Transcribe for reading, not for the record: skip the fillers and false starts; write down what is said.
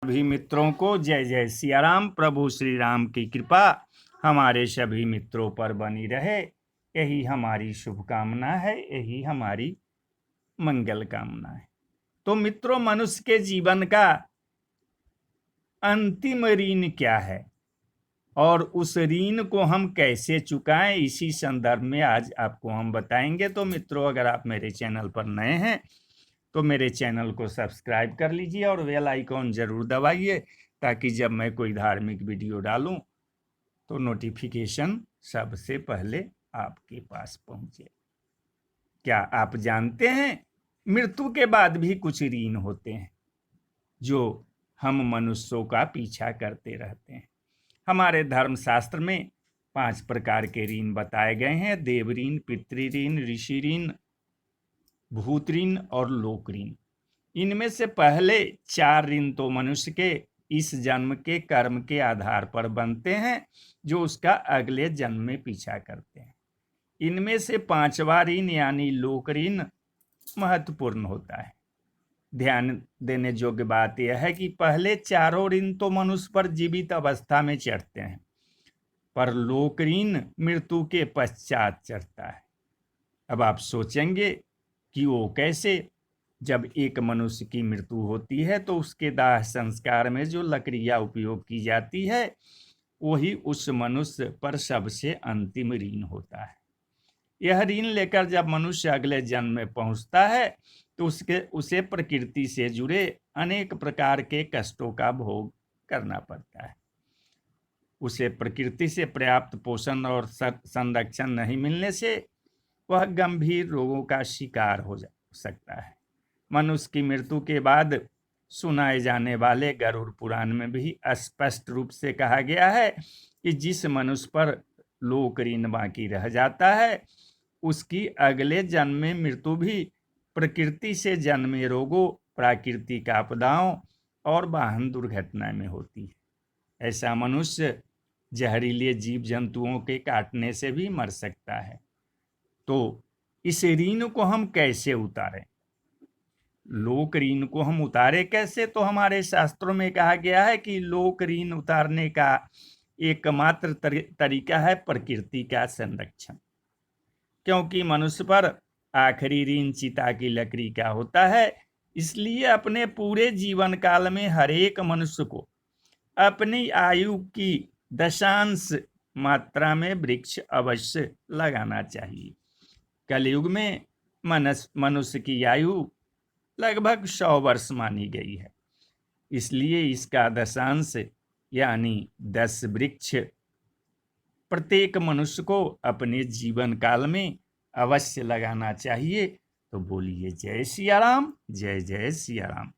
सभी मित्रों को जय जय सिया राम। प्रभु श्री राम की कृपा हमारे सभी मित्रों पर बनी रहे, यही हमारी शुभकामना है, यही हमारी मंगल कामना है। तो मित्रों, मनुष्य के जीवन का अंतिम ऋण क्या है और उस ऋण को हम कैसे चुकाएं, इसी संदर्भ में आज आपको हम बताएंगे। तो मित्रों, अगर आप मेरे चैनल पर नए हैं तो मेरे चैनल को सब्सक्राइब कर लीजिए और बेल आइकॉन जरूर दबाइए, ताकि जब मैं कोई धार्मिक वीडियो डालूं तो नोटिफिकेशन सबसे पहले आपके पास पहुंचे। क्या आप जानते हैं, मृत्यु के बाद भी कुछ ऋण होते हैं जो हम मनुष्यों का पीछा करते रहते हैं। हमारे धर्मशास्त्र में 5 प्रकार के ऋण बताए गए हैं: देव ऋण, पितृ ऋण, ऋषि ऋण, भूत ऋण और लोक ऋण। इनमें से पहले 4 ऋण तो मनुष्य के इस जन्म के कर्म के आधार पर बनते हैं, जो उसका अगले जन्म में पीछा करते हैं। इनमें से 5वां ऋण यानी लोक ऋण महत्वपूर्ण होता है। ध्यान देने योग्य बात यह है कि पहले चारों ऋण तो मनुष्य पर जीवित अवस्था में चढ़ते हैं, पर लोक ऋण मृत्यु के पश्चात चढ़ता है। अब आप सोचेंगे कि वो कैसे? जब एक मनुष्य की मृत्यु होती है तो उसके दाह संस्कार में जो लकड़ियां उपयोग की जाती है, वही उस मनुष्य पर सबसे अंतिम ऋण होता है। यह ऋण लेकर जब मनुष्य अगले जन्म में पहुंचता है तो उसे प्रकृति से जुड़े अनेक प्रकार के कष्टों का भोग करना पड़ता है। उसे प्रकृति से पर्याप्त पोषण और संरक्षण नहीं मिलने से वह गंभीर रोगों का शिकार हो सकता है। मनुष्य की मृत्यु के बाद सुनाए जाने वाले गरुड़ पुराण में भी स्पष्ट रूप से कहा गया है कि जिस मनुष्य पर लोक ऋण बाकी रह जाता है, उसकी अगले जन्म में मृत्यु भी प्रकृति से जन्मे रोगों, प्राकृतिक आपदाओं और वाहन दुर्घटना में होती है। ऐसा मनुष्य जहरीले जीव जंतुओं के काटने से भी मर सकता है। तो इस ऋण को हम कैसे उतारें? लोक ऋण को हम उतारे कैसे? तो हमारे शास्त्रों में कहा गया है कि लोक ऋण उतारने का एकमात्र तरीका है प्रकृति का संरक्षण। क्योंकि मनुष्य पर आखिरी ऋण चिता की लकड़ी का होता है, इसलिए अपने पूरे जीवन काल में हर एक मनुष्य को अपनी आयु की दशांश मात्रा में वृक्ष अवश्य लगाना चाहिए। कलयुग में मनुष्य की आयु लगभग 100 वर्ष मानी गई है, इसलिए इसका दशांश यानी 10 वृक्ष प्रत्येक मनुष्य को अपने जीवन काल में अवश्य लगाना चाहिए। तो बोलिए जय सिया राम, जय जय सिया राम।